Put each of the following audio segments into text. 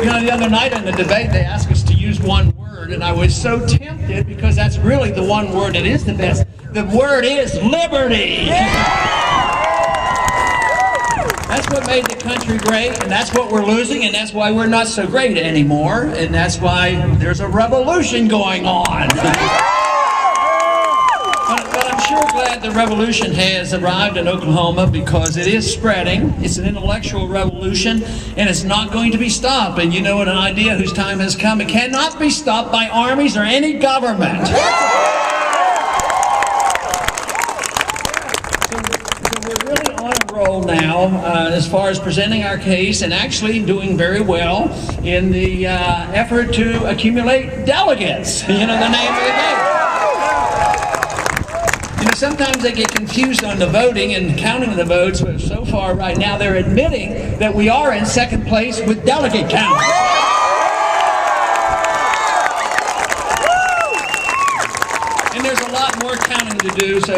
You know, the other night in the debate, they asked us to use one word, and I was so tempted because that's really the one word that is the best. The word is liberty. That's what made the country great, and that's what we're losing, and that's why we're not so great anymore, and that's why there's a revolution going on. But I'm sure glad the revolution has arrived in Oklahoma because it is spreading. It's an intellectual revolution, and it's not going to be stopped. And you know what, an idea whose time has come, it cannot be stopped by armies or any government. So we're really on a roll now as far as presenting our case and actually doing very well in the effort to accumulate delegates. You know the name of the game. You know, sometimes they get confused on the voting and counting the votes, but so far right now they're admitting that we are in second place with delegate count. And there's a lot more counting to do, so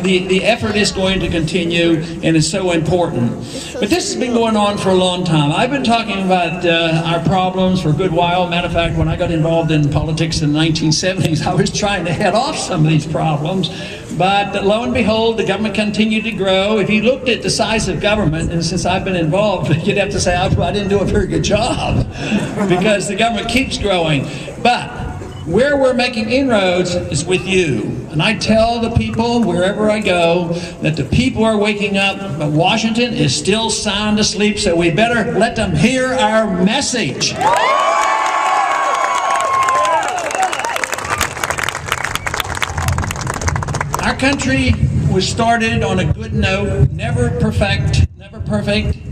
the effort is going to continue and is so important. But this has been going on for a long time. I've been talking about our problems for a good while. Matter of fact, when I got involved in politics in the 1970s, I was trying to head off some of these problems. But lo and behold, the government continued to grow. If you looked at the size of government, and since I've been involved, you'd have to say I didn't do a very good job because the government keeps growing. But where we're making inroads is with you. And I tell the people wherever I go that the people are waking up, but Washington is still sound asleep, so we better let them hear our message. Our country was started on a good note, never perfect.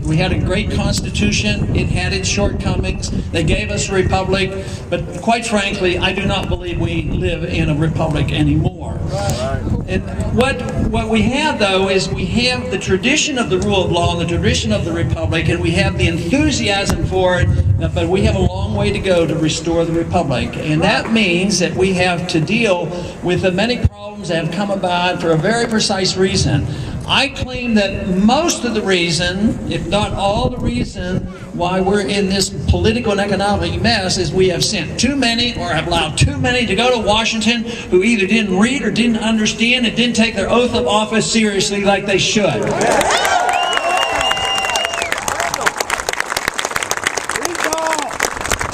We had a great constitution. It had its shortcomings. They gave us a republic, but quite frankly, I do not believe we live in a republic anymore. And what we have, though, is we have the tradition of the rule of law and the tradition of the republic, and we have the enthusiasm for it, but we have a long way to go to restore the republic. And that means that we have to deal with the many problems that have come about for a very precise reason. I claim that most of the reason, if not all the reason, why we're in this political and economic mess is we have sent too many or have allowed too many to go to Washington who either didn't read or didn't understand and didn't take their oath of office seriously like they should.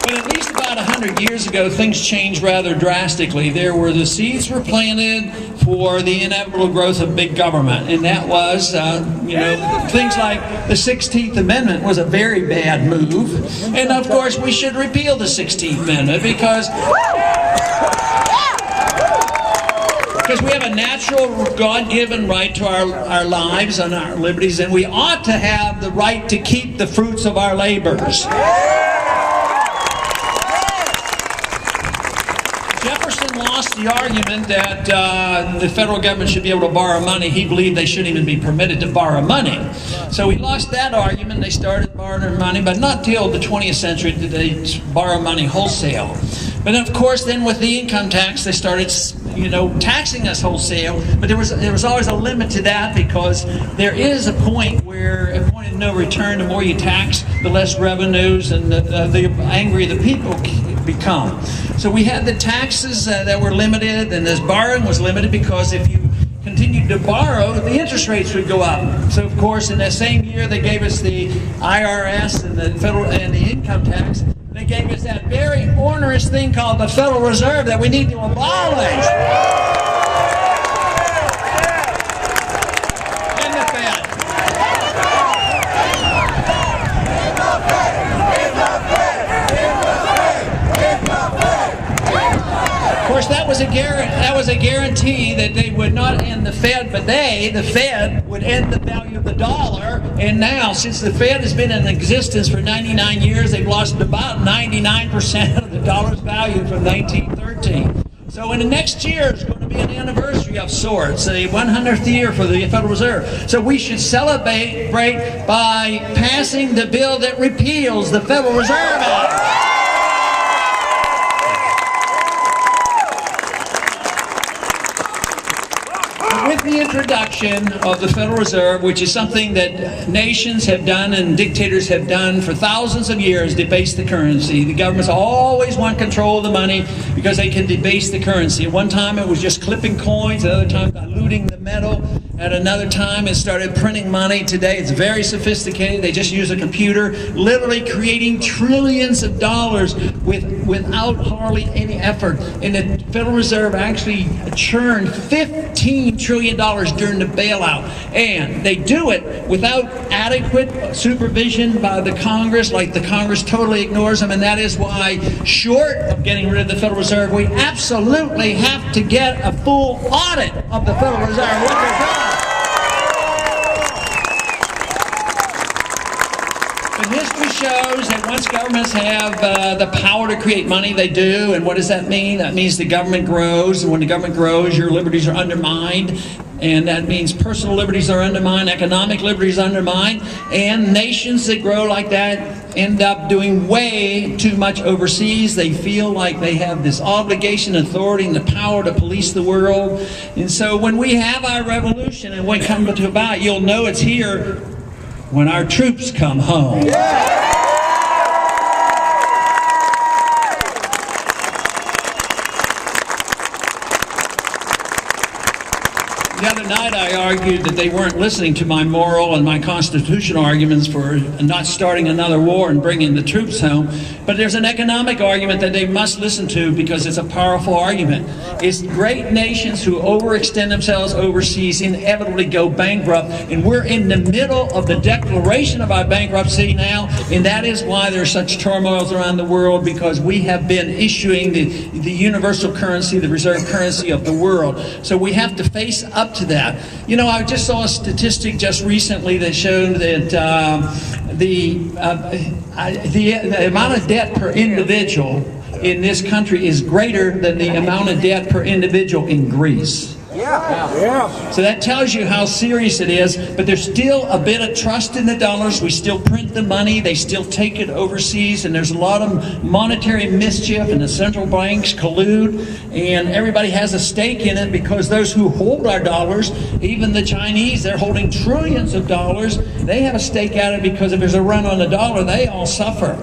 But at least about 100 years ago, things changed rather drastically. The seeds were planted for the inevitable growth of big government, and that was, things like the 16th Amendment was a very bad move, and of course we should repeal the 16th Amendment because we have a natural, God-given right to our lives and our liberties, and we ought to have the right to keep the fruits of our labors. Jefferson lost the argument that the federal government should be able to borrow money. He believed they shouldn't even be permitted to borrow money. So he lost that argument. They started borrowing money, but not till the 20th century did they borrow money wholesale. But of course, then with the income tax, they started, taxing us wholesale. But there was always a limit to that because there is a point of no return. The more you tax, the less revenues and the angrier the people become. So we had the taxes that were limited, and this borrowing was limited because if you continued to borrow, the interest rates would go up. So of course, in that same year, they gave us the IRS and the federal and the income tax. They gave us that very onerous thing called the Federal Reserve that we need to abolish. And the Fed. Of course, that was a guarantee that they would not end the Fed, but the Fed, would end the value of the dollar. And now, since the Fed has been in existence for 99 years, they've lost about 99% of the dollar's value from 1913. So in the next year is going to be an anniversary of sorts, a 100th year for the Federal Reserve. So we should celebrate by passing the bill that repeals the Federal Reserve Act. With the introduction of the Federal Reserve, which is something that nations have done and dictators have done for thousands of years, debase the currency. The governments always want control of the money because they can debase the currency. At one time it was just clipping coins, at another time diluting the metal, at another time it started printing money. Today it's very sophisticated. They just use a computer, literally creating trillions of dollars without hardly any effort. And the Federal Reserve actually churned $15 trillion during the bailout. And they do it without adequate supervision by the Congress, like the Congress totally ignores them. And that is why, short of getting rid of the Federal Reserve, we absolutely have to get a full audit of the Federal Reserve. What they're doing. But history shows that once governments have the power to create money, they do. And what does that mean? That means the government grows. And when the government grows, your liberties are undermined. And that means personal liberties are undermined, economic liberties are undermined. And nations that grow like that end up doing way too much overseas. They feel like they have this obligation, authority, and the power to police the world. And so when we have our revolution and when it comes to about, you'll know it's here when our troops come home. The other night I argued that they weren't listening to my moral and my constitutional arguments for not starting another war and bringing the troops home. But there's an economic argument that they must listen to because it's a powerful argument. It's great nations who overextend themselves overseas inevitably go bankrupt. And we're in the middle of the declaration of our bankruptcy now. And that is why there's such turmoils around the world, because we have been issuing the universal currency, the reserve currency of the world. So we have to face up to that. You know, I just saw a statistic just recently that showed that the amount of debt per individual in this country is greater than the amount of debt per individual in Greece. So that tells you how serious it is, but there's still a bit of trust in the dollars. We still print the money, they still take it overseas, and there's a lot of monetary mischief, and the central banks collude, and everybody has a stake in it, because those who hold our dollars, even the Chinese, they're holding trillions of dollars, they have a stake at it, because if there's a run on the dollar, they all suffer.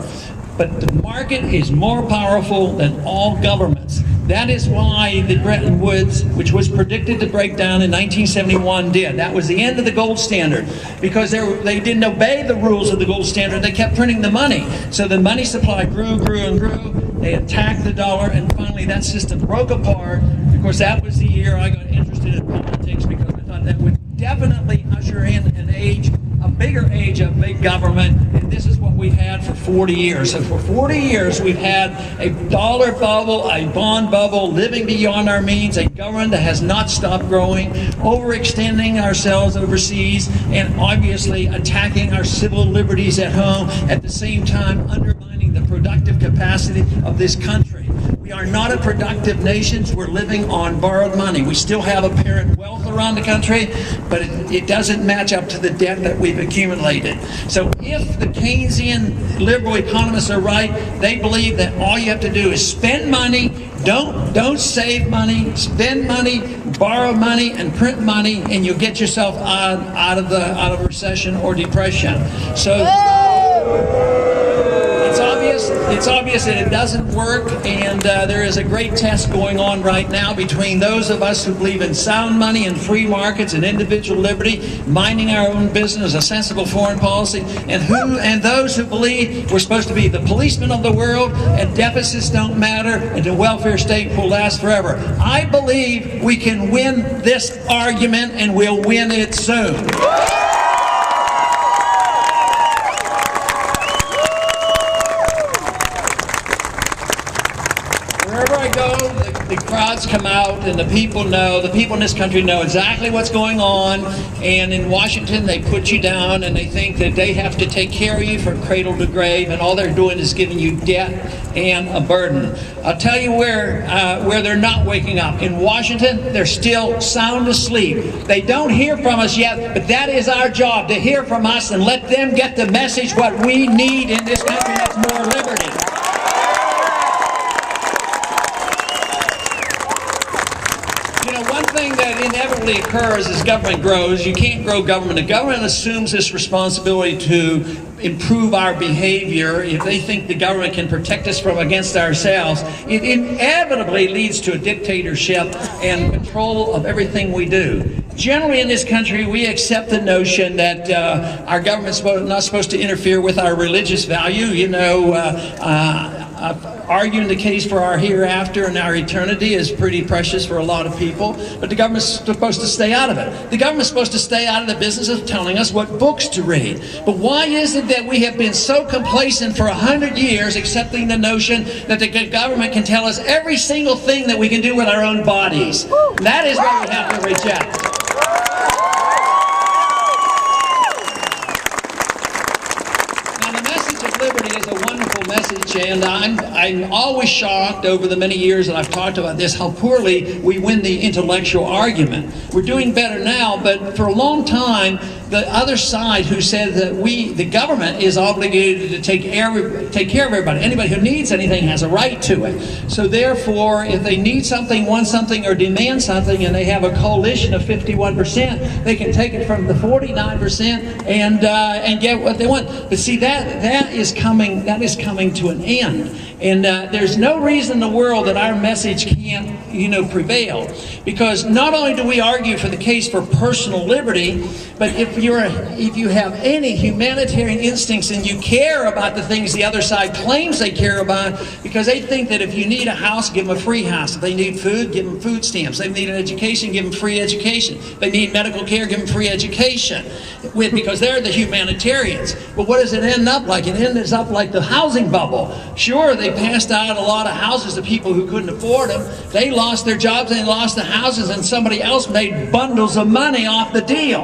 But the market is more powerful than all governments. That is why the Bretton Woods, which was predicted to break down in 1971, did. That was the end of the gold standard, because they didn't obey the rules of the gold standard. They kept printing the money. So the money supply grew, grew, and grew. They attacked the dollar, and finally that system broke apart. Of course, that was the year I got interested in politics, because I thought that would definitely usher in an age, a bigger age of big government. And this is what we've had for 40 years. So for 40 years, we've had a dollar bubble, a bond bubble, living beyond our means, a government that has not stopped growing, overextending ourselves overseas, and obviously attacking our civil liberties at home, at the same time undermining the productive capacity of this country. We are not a productive nation. We're living on borrowed money. We still have apparent wealth around the country, but it doesn't match up to the debt that we've accumulated. So if the Keynesian liberal economists are right, they believe that all you have to do is spend money, don't save money, spend money, borrow money, and print money, and you'll get yourself out of recession or depression. So it's obvious that it doesn't work, and there is a great test going on right now between those of us who believe in sound money and free markets and individual liberty, minding our own business, a sensible foreign policy, and those who believe we're supposed to be the policemen of the world and deficits don't matter and the welfare state will last forever. I believe we can win this argument, and we'll win it soon. Wherever I go, the crowds come out, and the people in this country know exactly what's going on. And in Washington, they put you down, and they think that they have to take care of you from cradle to grave, and all they're doing is giving you debt and a burden. I'll tell you where they're not waking up. In Washington, they're still sound asleep. They don't hear from us yet, but that is our job, to hear from us and let them get the message what we need in this country. That's more liberty. One thing that inevitably occurs as government grows. You can't grow government. The government assumes this responsibility to improve our behavior. If they think the government can protect us from against ourselves, it inevitably leads to a dictatorship and control of everything we do. Generally in this country, we accept the notion that our government's not supposed to interfere with our religious value. You know, arguing the case for our hereafter and our eternity is pretty precious for a lot of people, but the government's supposed to stay out of it. The government's supposed to stay out of the business of telling us what books to read. But why is it that we have been so complacent for 100 years, accepting the notion that the government can tell us every single thing that we can do with our own bodies? That is what we have to reject. Liberty is a wonderful message, and I'm always shocked over the many years that I've talked about this, how poorly we win the intellectual argument. We're doing better now, but for a long time, the other side who said that the government is obligated to take care of everybody. Anybody who needs anything has a right to it. So therefore, if they need something, want something, or demand something, and they have a coalition of 51%, they can take it from the 49% and get what they want. But see, that is coming to an end. And there's no reason in the world that our message can't, prevail. Because not only do we argue for the case for personal liberty, but if you have any humanitarian instincts and you care about the things the other side claims they care about, because they think that if you need a house, give them a free house. If they need food, give them food stamps. They need an education, give them free education. If they need medical care, give them free education. Because they're the humanitarians. But what does it end up like? It ends up like the housing bubble. Sure, they passed out a lot of houses to people who couldn't afford them. They lost their jobs, they lost the houses, and somebody else made bundles of money off the deal.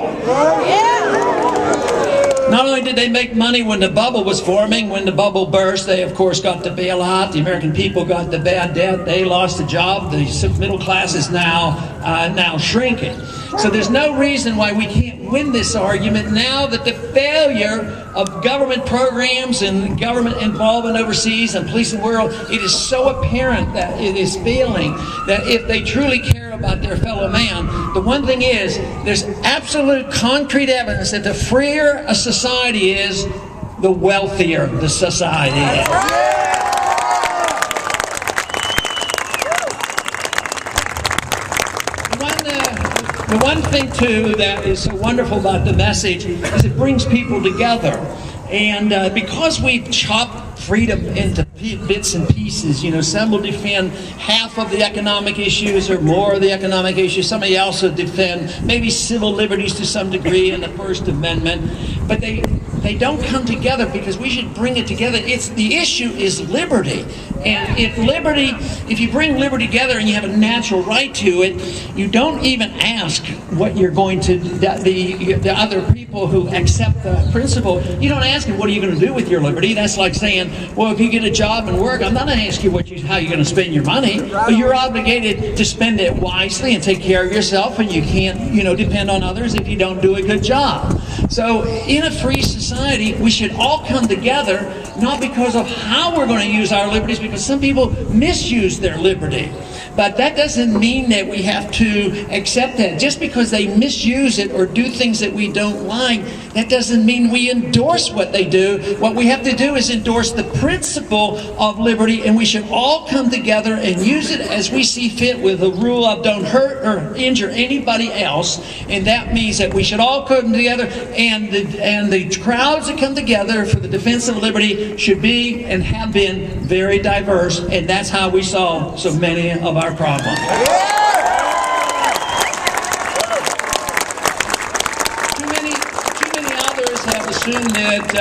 Not only did they make money when the bubble was forming, when the bubble burst, they of course got the bailout. The American people got the bad debt. They lost the job. The middle class is now shrinking. So there's no reason why we can't win this argument now that the failure of government programs and government involvement overseas and policing the world, it is so apparent that it is failing, that if they truly care about their fellow man, the one thing is, there's absolute concrete evidence that the freer a society is, the wealthier the society is. The one thing, too, that is so wonderful about the message is it brings people together. And because we've chopped freedom into bits and pieces, some will defend half of the economic issues or more of the economic issues. Somebody else will defend maybe civil liberties to some degree in the First Amendment. But they don't come together because we should bring it together. The issue is liberty. And if you bring liberty together and you have a natural right to it, you don't even ask what you're going to, the other people who accept the principle, you don't ask them, what are you going to do with your liberty? That's like saying, well, if you get a job and work, I'm not going to ask you how you're going to spend your money, but you're obligated to spend it wisely and take care of yourself, and you can't, depend on others if you don't do a good job. So in a free society, we should all come together, not because of how we're going to use our liberties, because some people misuse their liberty. But that doesn't mean that we have to accept that. Just because they misuse it or do things that we don't like, that doesn't mean we endorse what they do. What we have to do is endorse the principle of liberty, and we should all come together and use it as we see fit with the rule of don't hurt or injure anybody else. And that means that we should all come together, and the crowds that come together for the defense of liberty should be and have been very diverse, and that's how we solve so many of our problems. Too many others have assumed that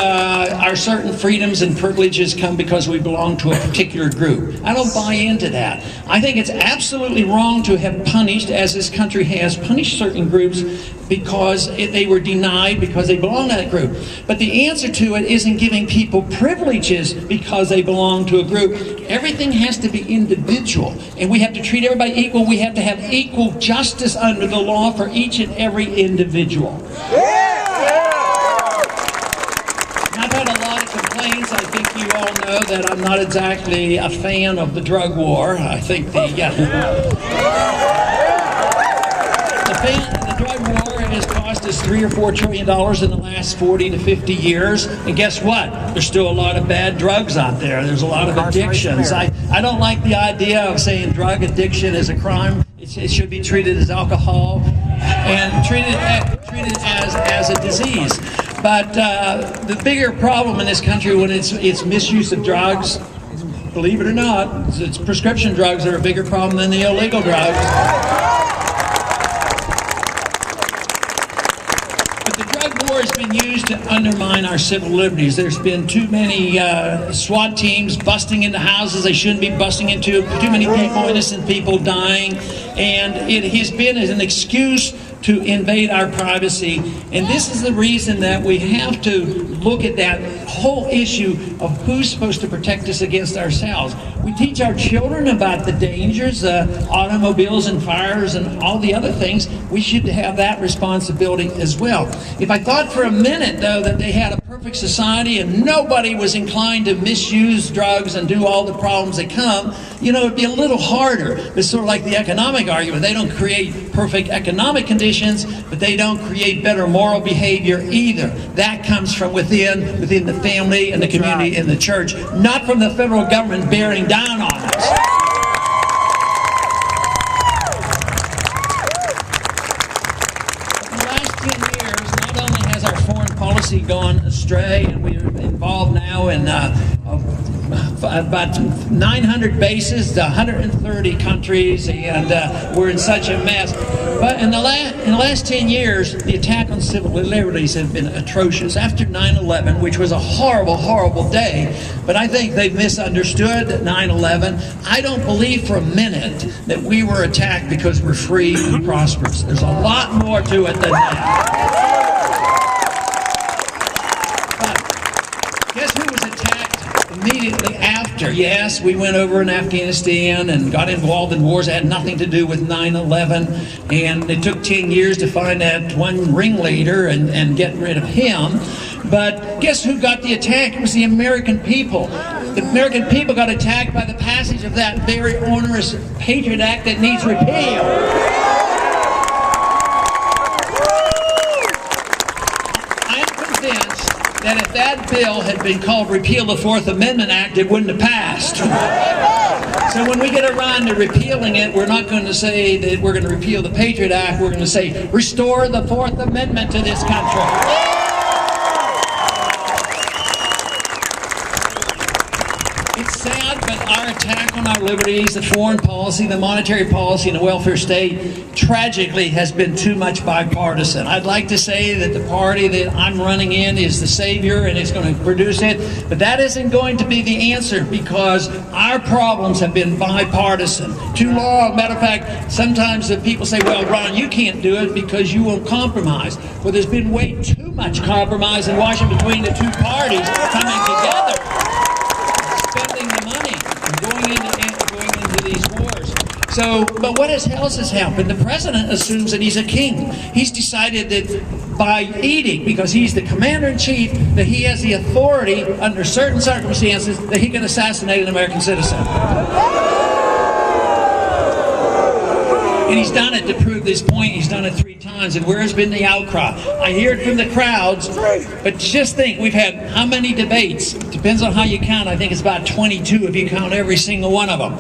our certain freedoms and privileges come because we belong to a particular group. I don't buy into that. I think it's absolutely wrong to have punished, as this country has punished certain groups because they were denied because they belong to that group. But the answer to it isn't giving people privileges because they belong to a group. Everything has to be individual, and we have to treat everybody equal. We have to have equal justice under the law for each and every individual. I've had a lot of complaints. I think you all know that I'm not exactly a fan of the drug war. I think the the drug war has cost us $3 or $4 trillion in the last 40 to 50 years. And guess what? There's still a lot of bad drugs out there. There's a lot of addictions. I don't like the idea of saying drug addiction is a crime. It should be treated as alcohol and treated as a disease. But the bigger problem in this country when it's misuse of drugs, believe it or not, it's prescription drugs that are a bigger problem than the illegal drugs. But the drug war has been used to undermine our civil liberties. There's been too many SWAT teams busting into houses they shouldn't be busting into, too many people, innocent people dying, and it has been as an excuse to invade our privacy. And this is the reason that we have to look at that whole issue of who's supposed to protect us against ourselves. We teach our children about the dangers, automobiles and fires and all the other things. We should have that responsibility as well. If I thought for a minute, though, that they had a perfect society and nobody was inclined to misuse drugs and do all the problems that come, you know, it'd be a little harder. It's sort of like the economic argument. They don't create perfect economic conditions, but they don't create better moral behavior either. That comes from within the family and the community and the church, not from the federal government bearing down on us. In the last 10 years, not only has our foreign policy gone astray, and we're involved now in about 900 bases, 130 countries, and we're in such a mess. But in the last 10 years, the attack on civil liberties have been atrocious. After 9/11, which was a horrible, horrible day, but I think they've misunderstood 9/11. I don't believe for a minute that we were attacked because we're free and prosperous. There's a lot more to it than that. But guess who was attacked immediately after? Yes, we went over in Afghanistan and got involved in wars that had nothing to do with 9/11, and it took 10 years to find that one ringleader and get rid of him. But guess who got the attack? It was the American people. The American people got attacked by the passage of that very onerous Patriot Act that needs repeal. I'm convinced that if that bill had been called Repeal the Fourth Amendment Act, it wouldn't have passed. So when we get around to repealing it, we're not going to say that we're going to repeal the Patriot Act. We're going to say, restore the Fourth Amendment to this country. It's sad, but our attack on our liberties, the foreign policy, the monetary policy, and the welfare state, tragically has been too much bipartisan. I'd like to say that the party that I'm running in is the savior and it's going to produce it, but that isn't going to be the answer because our problems have been bipartisan. Too long. Matter of fact, sometimes the people say, well, Ron, you can't do it because you won't compromise. Well, there's been way too much compromise in Washington between the two parties coming together. Spending the money and going into these wars. So, but what else has happened? The president assumes that he's a king. He's decided that by edict, because he's the commander-in-chief, that he has the authority under certain circumstances that he can assassinate an American citizen. And he's done it to prove this point. He's done it 3 times. And where has been the outcry? I hear it from the crowds, but just think, we've had how many debates? Depends on how you count. I think it's about 22 if you count every single one of them.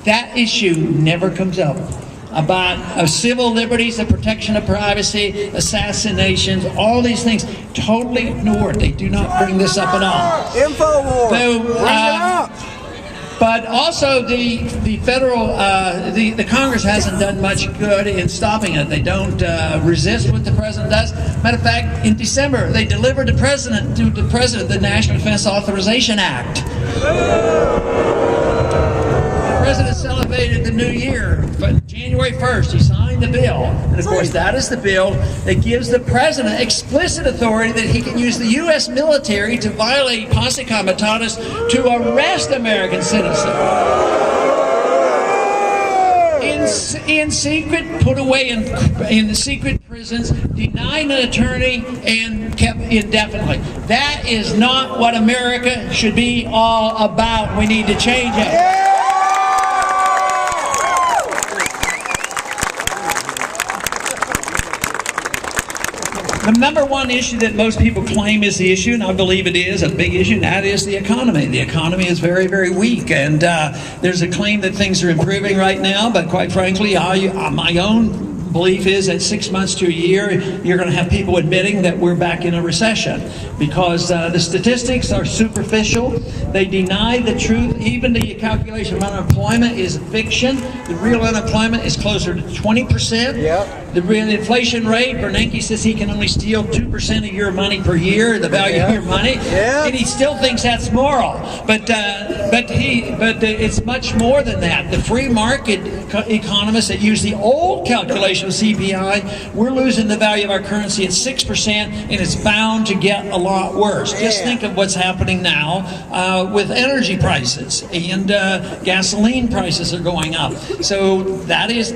That issue never comes up. About civil liberties, the protection of privacy, assassinations, all these things, totally ignored. They do not bring this up at all. Info war. So, Bring it up. but also the federal, the Congress hasn't done much good in stopping it. They don't resist what the president does. Matter of fact, in December, they delivered to the president the National Defense Authorization Act. The president celebrated the new year, but January 1st, he signed the bill. And of course, that is the bill that gives the president explicit authority that he can use the U.S. military to violate posse comitatus to arrest American citizens. In secret, put away in the secret prisons, denied an attorney, and kept indefinitely. That is not what America should be all about. We need to change it. The number one issue that most people claim is the issue, and I believe it is a big issue, and that is the economy. The economy is very, very weak, and there's a claim that things are improving right now, but quite frankly, my own belief is that 6 months to a year, you're going to have people admitting that we're back in a recession, because the statistics are superficial. They deny the truth. Even the calculation of unemployment is fiction. The real unemployment is closer to 20%. Yep. The real inflation rate, Bernanke says he can only steal 2% of your money per year, the value of your money, and he still thinks that's moral. But it's much more than that. The free market economists that use the old calculation of CPI, we're losing the value of our currency at 6%, and it's bound to get a lot worse. Just think of what's happening now with energy prices, and gasoline prices are going up. So that is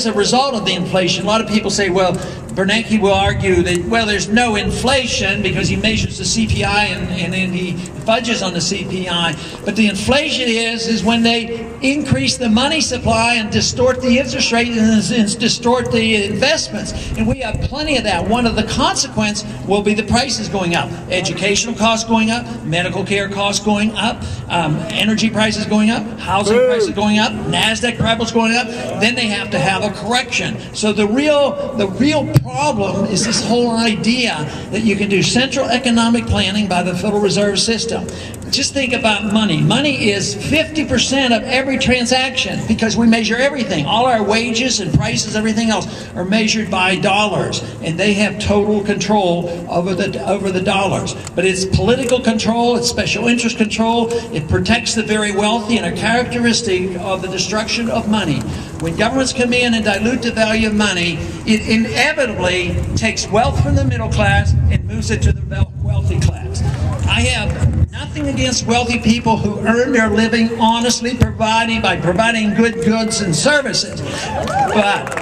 a result of the inflation. A lot of people say, well, Bernanke will argue that, well, there's no inflation because he measures the CPI and then he fudges on the CPI. But the inflation is when they increase the money supply and distort the interest rate and distort the investments. And we have plenty of that. One of the consequences will be the prices going up. Educational costs going up, medical care costs going up, energy prices going up, housing prices going up, NASDAQ prices going up. Then they have to have a correction. So the real problem is this whole idea that you can do central economic planning by the Federal Reserve System. Just think about money. Money is 50% of every transaction because we measure everything. All our wages and prices, everything else, are measured by dollars, and they have total control over the dollars. But it's political control, it's special interest control, it protects the very wealthy, and a characteristic of the destruction of money. When governments come in and dilute the value of money, it inevitably takes wealth from the middle class and moves it to the wealthy class. I have nothing against wealthy people who earn their living honestly by providing good goods and services. But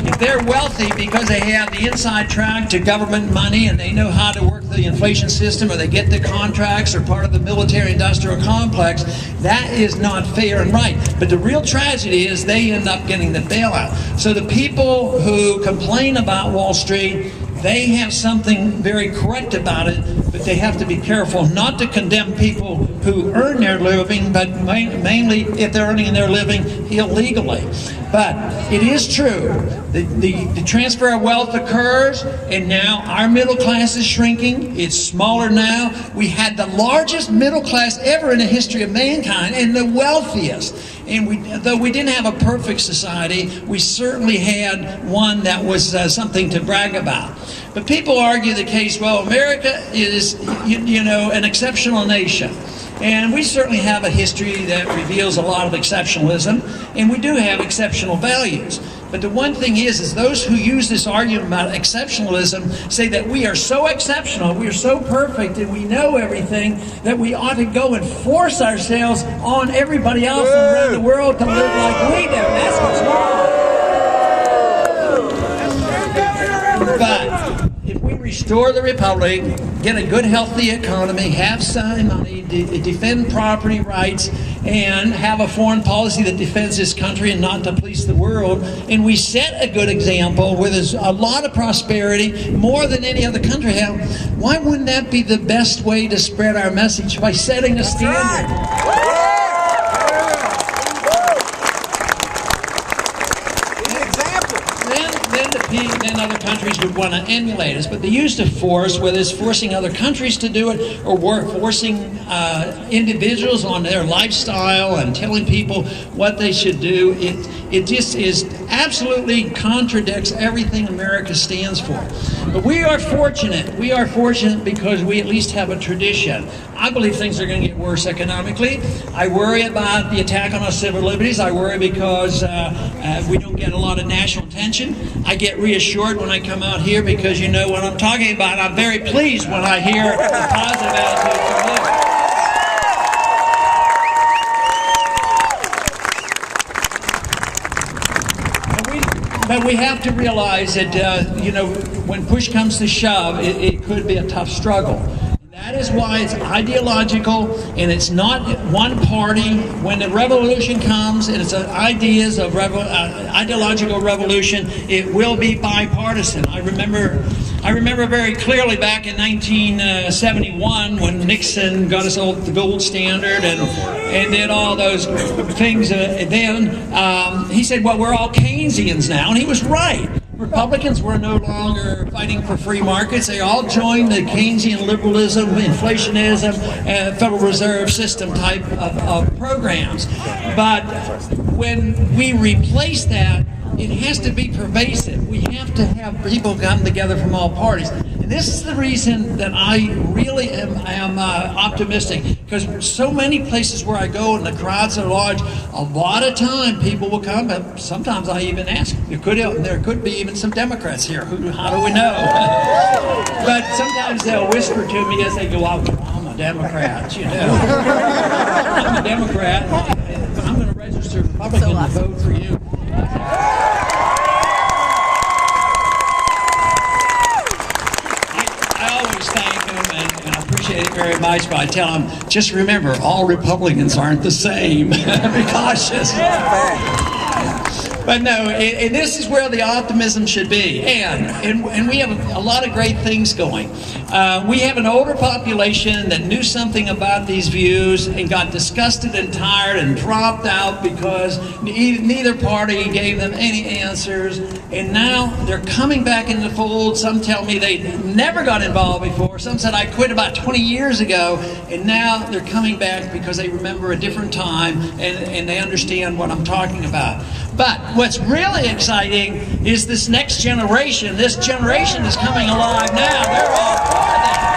if they're wealthy because they have the inside track to government money and they know how to work the inflation system, or they get the contracts, or part of the military-industrial complex, that is not fair and right. But the real tragedy is they end up getting the bailout. So the people who complain about Wall Street, they have something very correct about it, but they have to be careful not to condemn people who earn their living, but mainly if they're earning their living illegally. But it is true, the transfer of wealth occurs, and now our middle class is shrinking. It's smaller now. We had the largest middle class ever in the history of mankind, and the wealthiest. And though we didn't have a perfect society, we certainly had one that was something to brag about. But people argue the case, well, America is, an exceptional nation. And we certainly have a history that reveals a lot of exceptionalism, and we do have exceptional values. But the one thing is those who use this argument about exceptionalism say that we are so exceptional, we are so perfect, and we know everything, that we ought to go and force ourselves on everybody else around the world to live like we do. That's what's wrong. But if we restore the republic, get a good, healthy economy, have some money, defend property rights, and have a foreign policy that defends this country and not to police the world, and we set a good example where there's a lot of prosperity, more than any other country have, why wouldn't that be the best way to spread our message? By setting a standard. Then other countries would want to emulate us. But the use of force, whether it's forcing other countries to do it or forcing individuals on their lifestyle and telling people what they should do, it just is absolutely contradicts everything America stands for. But we are fortunate. We are fortunate because we at least have a tradition. I believe things are going to get worse economically. I worry about the attack on our civil liberties. I worry because we don't get a lot of national attention. I get reassured when I come out here because you know what I'm talking about. I'm very pleased when I hear the positive attitude from you. But we have to realize that, when push comes to shove, it could be a tough struggle. And that is why it's ideological, and it's not one party. When the revolution comes, and it's ideas of ideological revolution, it will be bipartisan. I remember very clearly back in 1971 when Nixon got us all the gold standard and did all those things. Then he said, well, we're all Keynesians now, and he was right. Republicans were no longer fighting for free markets. They all joined the Keynesian liberalism, inflationism, Federal Reserve System type of programs. But when we replace that, it has to be pervasive. We have to have people come together from all parties. And this is the reason that I really am optimistic, because so many places where I go and the crowds are large, a lot of time people will come, but sometimes I even ask, there could be even some Democrats here. How do we know? But sometimes they'll whisper to me as they go out, I'm a Democrat, you know. I'm a Democrat. I'm going to register Republican to vote for you. I always thank them and I appreciate it very much, but I tell them, just remember, all Republicans aren't the same. Be cautious. But no, and this is where the optimism should be. And we have a lot of great things going. We have an older population that knew something about these views and got disgusted and tired and dropped out because neither party gave them any answers. And now they're coming back in the fold. Some tell me they never got involved before. Some said I quit about 20 years ago. And now they're coming back because they remember a different time and they understand what I'm talking about. But what's really exciting is this next generation. This generation is coming alive now. They're all part of that.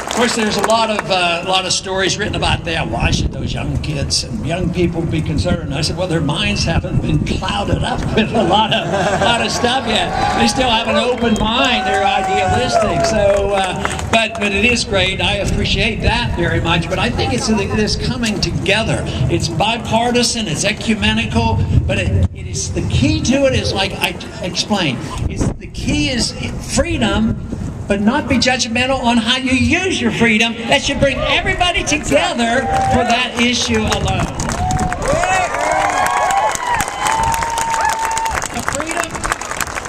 Of course, there's a lot of stories written about that. Why should those young kids and young people be concerned? I said, well, their minds haven't been clouded up with a lot of stuff yet. They still have an open mind. They're idealistic. So, but it is great. I appreciate that very much. But I think it's this coming together. It's bipartisan. It's ecumenical. But it is the key to it is like I explained. The key is freedom. But not be judgmental on how you use your freedom. That should bring everybody together for that issue alone.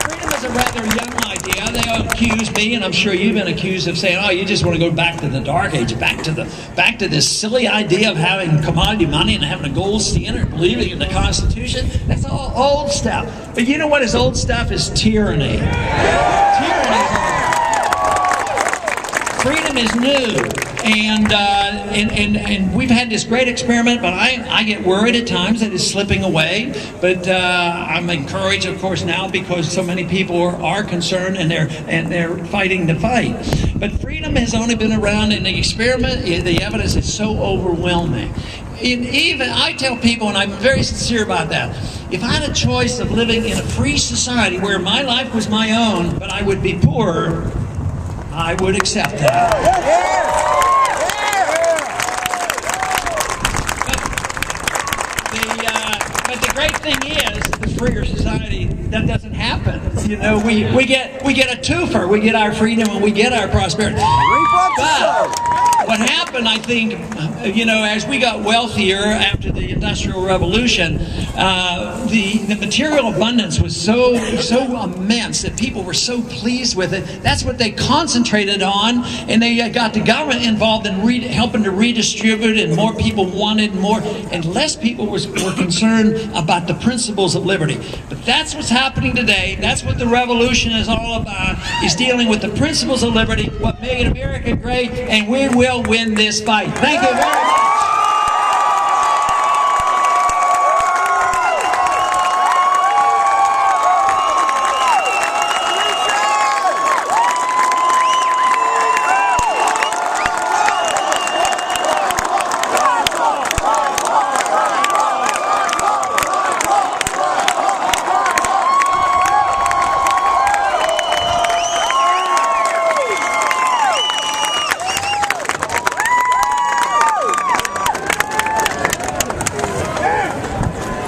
Freedom is a rather young idea. They accuse me, and I'm sure you've been accused of saying, "Oh, you just want to go back to the dark age, back to this silly idea of having commodity money and having a gold standard, believing in the Constitution." That's all old stuff. But you know what is old stuff? Is tyranny. Tyranny. Freedom is new, and we've had this great experiment, but I get worried at times that it's slipping away. But I'm encouraged, of course, now because so many people are concerned and they're fighting the fight. But freedom has only been around in the experiment. The evidence is so overwhelming. Even I tell people, and I'm very sincere about that, if I had a choice of living in a free society where my life was my own, but I would be poorer, I would accept that. But the great thing is, the freer society, that doesn't happen. You know, we get a twofer. We get our freedom and we get our prosperity. But what happened, I think, you know, as we got wealthier after the Industrial Revolution, the material abundance was so immense that people were so pleased with it. That's what they concentrated on, and they got the government involved in helping to redistribute, and more people wanted more, and less people were concerned about the principles of liberty. But that's what's happening today. That's what the revolution is all about, is dealing with the principles of liberty, what made America great, and we will win this fight. Thank you very much.